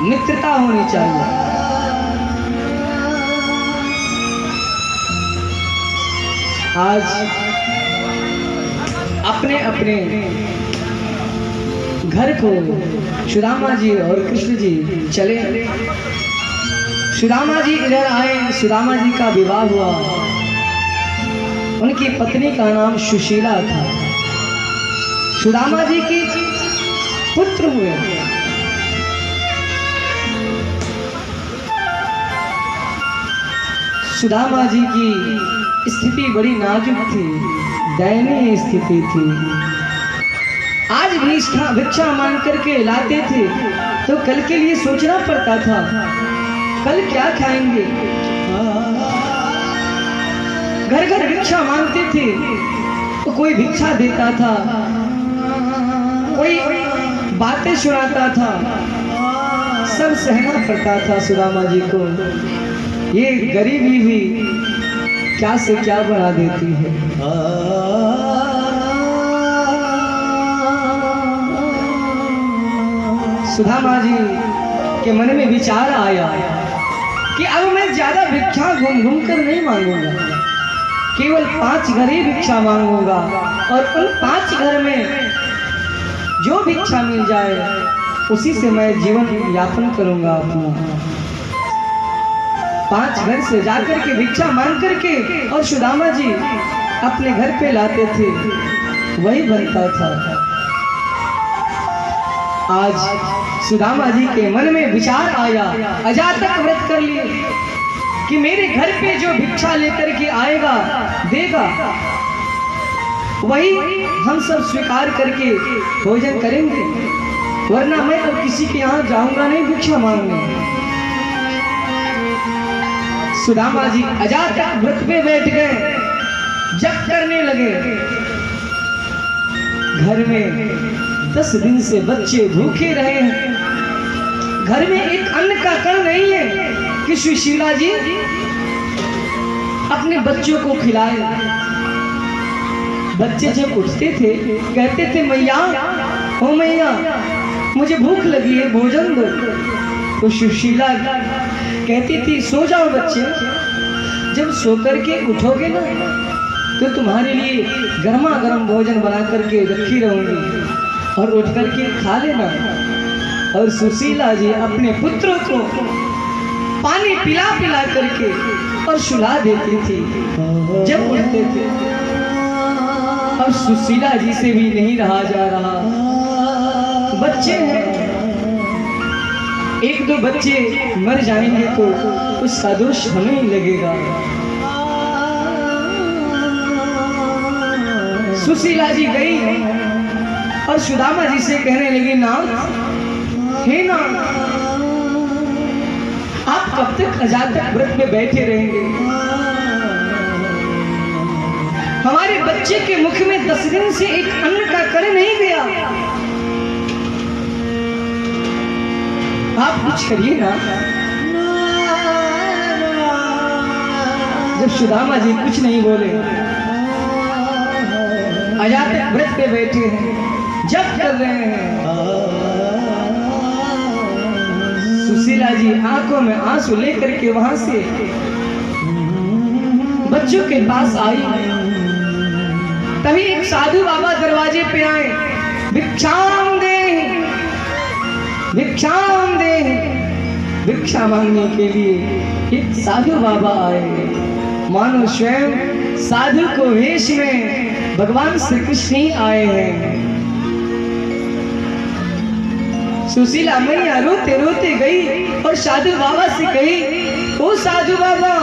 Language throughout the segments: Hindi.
मित्रता होनी चाहिए। आज अपने अपने घर को सुदामा जी और कृष्ण जी चले। सुदामा जी इधर आए, सुदामा जी का विवाह हुआ। उनकी पत्नी का नाम सुशीला था। सुदामा जी के पुत्र हुए। सुदामा जी की स्थिति बड़ी नाजुक थी, दयनीय स्थिति थी। आज भी भिक्षा मांग करके लाते थे तो कल के लिए सोचना पड़ता था, कल क्या खाएंगे। घर घर भिक्षा मांगते थे तो कोई भिक्षा देता था, कोई बातें सुनाता था, सब सहना पड़ता था सुदामा जी को। ये गरीबी भी क्या से क्या बढ़ा देती है। सुदामा जी के मन में विचार आया कि अब मैं ज्यादा भिक्षा घूम घूम कर नहीं मांगूंगा, केवल 5 घर ही भिक्षा मांगूंगा और उन 5 घर में जो भिक्षा मिल जाए उसी से मैं जीवन यापन करूंगा अपना। 5 घर से जाकर के भिक्षा मांग करके और सुदामा जी अपने घर पे लाते थे, वही बनता था। आज सुदामा जी के मन में विचार आया, अजातक व्रत कर लिए कि मेरे घर पे जो भिक्षा लेकर के आएगा देगा, वही हम सब स्वीकार करके भोजन करेंगे, वरना मैं तो किसी के यहाँ जाऊंगा नहीं भिक्षा मांगने। सुदामा जी अजातक व्रत पे बैठ गए, जप करने लगे। घर में 10 दिन से बच्चे भूखे रहे हैं, घर में एक अन्न का कण नहीं है कि सुशीला जी अपने बच्चों को खिलाए। बच्चे जब उठते थे कहते थे मैया, ओ मैया मुझे भूख लगी है, भोजन दो। तो सुशीला कहती थी सो जाओ बच्चे, जब सो करके उठोगे ना तो तुम्हारे लिए गर्मा गर्म भोजन बना करके रखी रहूंगी और उठ करके खा लेना। और सुशीला जी अपने पुत्रों को पानी पिला पिला करके और सुला देती थी जब उठते थे। और सुशीला जी से भी नहीं रहा जा रहा, बच्चे हैं, 1-2 बच्चे मर जाएंगे तो उसका दोष हमें ही लगेगा। सुशीला जी गई और सुदामा जी से कहने लगी नाथ, हे नाथ, आप कब तक अजातक व्रत में बैठे रहेंगे? हमारे बच्चे के मुख में 10 दिन से एक अन्न का कण नहीं गया, आप कुछ करिए ना। जब सुदामा जी कुछ नहीं बोले, अजातक व्रत पे बैठे हैं, जप कर रहे हैं, सुशीला जी आंखों में आंसू लेकर के वहां से बच्चों के पास आई। तभी एक साधु बाबा दरवाजे पे आए, भिक्षाम दे, भिक्षाम दे। भिक्षा मांगने के लिए एक साधु बाबा आए, मानो स्वयं साधु को वेश में भगवान श्री कृष्ण ही आए हैं। सुशीला मैया रोते रोते गई और साधु बाबा से कही, ओ साधु बाबा,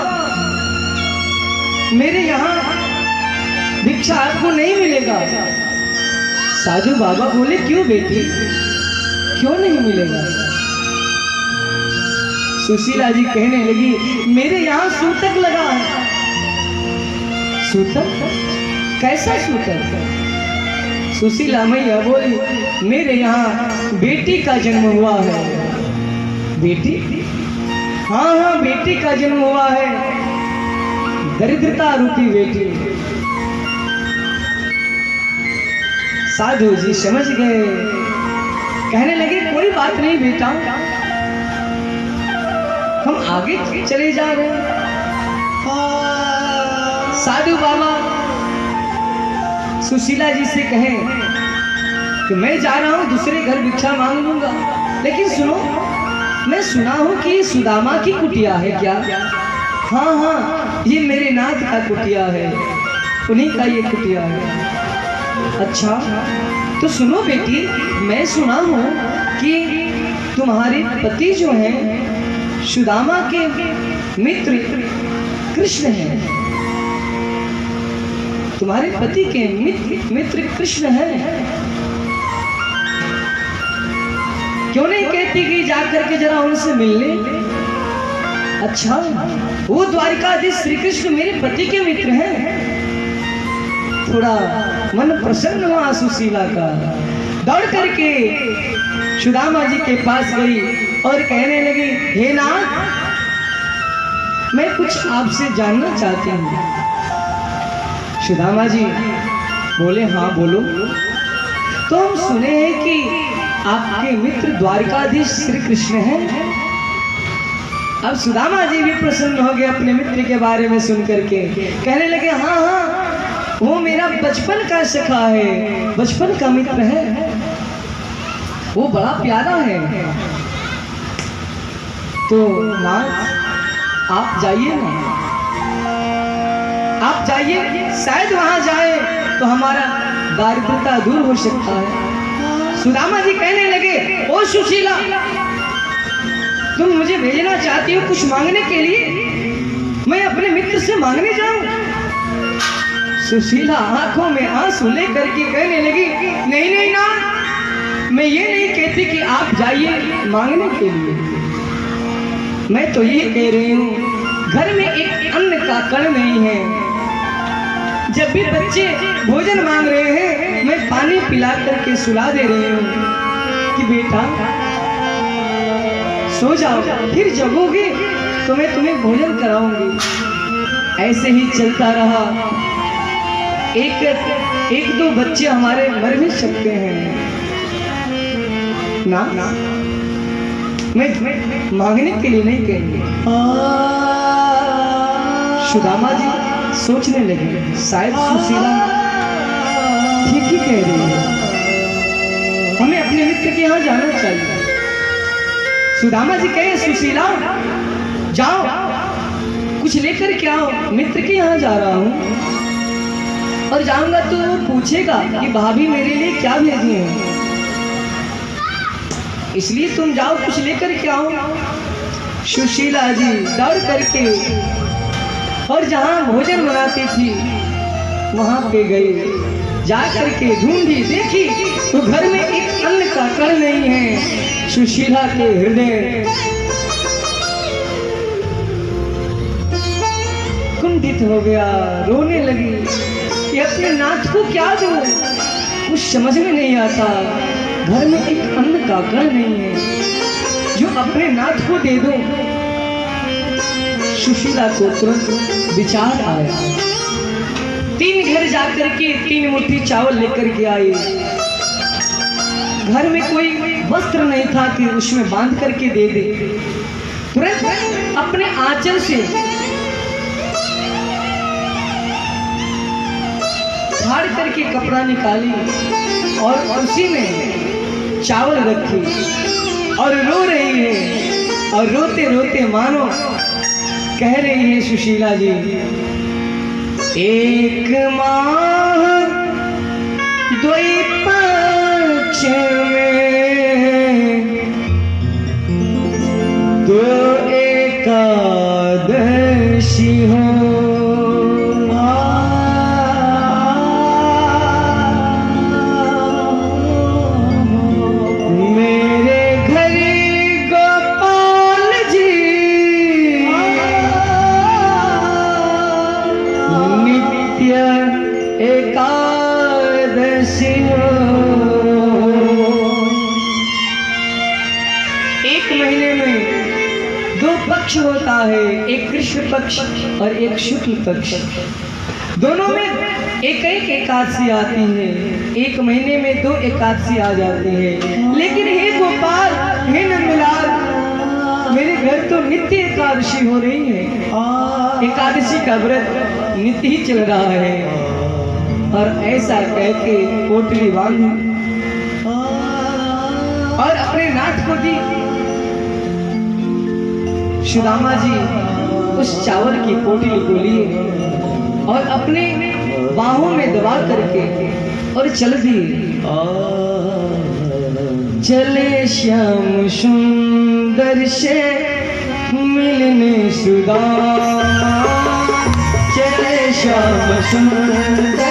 मेरे यहाँ भिक्षा आपको नहीं मिलेगा। साधु बाबा बोले क्यों बेटी, क्यों नहीं मिलेगा? सुशीला जी कहने लगी मेरे यहाँ सूतक लगा है। सूतक? कैसा सूतक? सुशीला मैया बोली मेरे यहाँ बेटी का जन्म हुआ है। बेटी? हाँ हाँ बेटी का जन्म हुआ है, दरिद्रता रूपी बेटी। साधु जी समझ गए, कहने लगे कोई बात नहीं बेटा, हम आगे चले जा रहे हैं। साधु बाबा सुशीला जी से कहें कि मैं जा रहा हूं दूसरे घर भिक्षा मांग लूंगा, लेकिन सुनो, मैं सुना हूं कि सुदामा की कुटिया है क्या? हाँ हाँ, ये मेरे नाथ का कुटिया है, उन्हीं का ये कुटिया है। अच्छा तो सुनो बेटी, मैं सुना हूं कि तुम्हारे पति जो हैं सुदामा के मित्र कृष्ण हैं। तुम्हारे पति के मित्र कृष्ण हैं। क्यों नहीं कहती कि जाकर के जरा उनसे मिल ले? अच्छा, वो द्वारिकाधीश श्री कृष्ण मेरे पति के मित्र हैं। थोड़ा मन प्रसन्न हुआ सुशीला का, दौड़ करके सुदामा जी के पास गई और कहने लगी, हे नाथ, मैं कुछ आपसे जानना चाहती हूँ। सुदामा जी बोले, हाँ बोलो। तो हम सुने हैं कि आपके मित्र द्वारिकाधीश श्री कृष्ण हैं। अब सुदामा जी भी प्रसन्न हो गए अपने मित्र के बारे में सुन करके, कहने लगे, हाँ हाँ, वो मेरा बचपन का सखा है, बचपन का मित्र है, वो बड़ा प्यारा है। तो नाथ आप जाइए ना, आप जाइए, शायद वहां जाए तो हमारा दारिद्रता दूर हो सकता है। सुदामा जी कहने लगे, ओ सुशीला, तुम मुझे भेजना चाहती हो कुछ मांगने के लिए? मैं अपने मित्र से मांगने जाऊं? सुशीला आंखों में आंसू लेकर के कहने लगी, नहीं नहीं ना, मैं ये नहीं कहती कि आप जाइए मांगने के लिए। मैं तो ये कह रही हूँ, घर में एक अन्न का कण नहीं है। जब भी बच्चे भोजन मांग रहे हैं, मैं पानी पिला करके सुला दे रही हूँ कि बेटा सो जाओ, फिर जगोगे तो मैं तुम्हें भोजन कराऊंगी। ऐसे ही चलता रहा। एक दो बच्चे हमारे मर भी सकते हैं ना, मैं मांगने के लिए नहीं कहेंगे। सुदामा जी सोचने लगे, शायद सुशीला ठीक ही कह रही है, हमें अपने मित्र के यहाँ जाना चाहिए। सुदामा जी कहे, सुशीला जाओ, कुछ लेकर के आओ, मित्र के यहाँ जा रहा हूँ, और जाऊंगा तो वो पूछेगा कि भाभी मेरे लिए क्या भेजी है, इसलिए तुम जाओ कुछ लेकर के आओ। सुशीला जी दौड़ करके और जहाँ भोजन बनाती थी वहां पे गई, जा करके ढूंढी, देखी तो घर में एक अन्न का कण नहीं है। सुशीला के हृदय कुंठित हो गया, रोने लगी कि अपने नाथ को क्या दूं, कुछ समझ में नहीं आता। घर में एक अन्न का कण नहीं है जो अपने नाथ को दे दूं। सुशीला को तुरंत विचार आया, 3 घर जाकर के 3 मुट्ठी चावल लेकर के आई। घर में कोई वस्त्र नहीं था कि उसमें बांध करके दे दे। तुरंत अपने आंचल से फाड़ करके कपड़ा निकाली और उसी में चावल रखी और रो रही है, और रोते रोते मानो कह रही है सुशीला जी, 1 माह 2 पक्ष में 2 एकादशी हो, एकादशी हो। 1 महीने में 2 पक्ष होता है, एक कृष्ण पक्ष और एक शुक्ल पक्ष। दोनों में एक एकादशी आती है। 1 महीने में 2 एकादशी आ जाती है। लेकिन हे गोपाल, हे नंदलाल, मेरे घर तो नित्य एकादशी हो रही है। एकादशी का व्रत नित्य ही चल रहा है। और ऐसा कह के पोटली बांधी और अपने नाथ को दी। सुदामा जी उस चावल की पोटली को लिए और अपने बाहों में दबा करके और चल दिए। चले श्याम सुंदर से मिलने सुदामा, चले श्याम सुंदर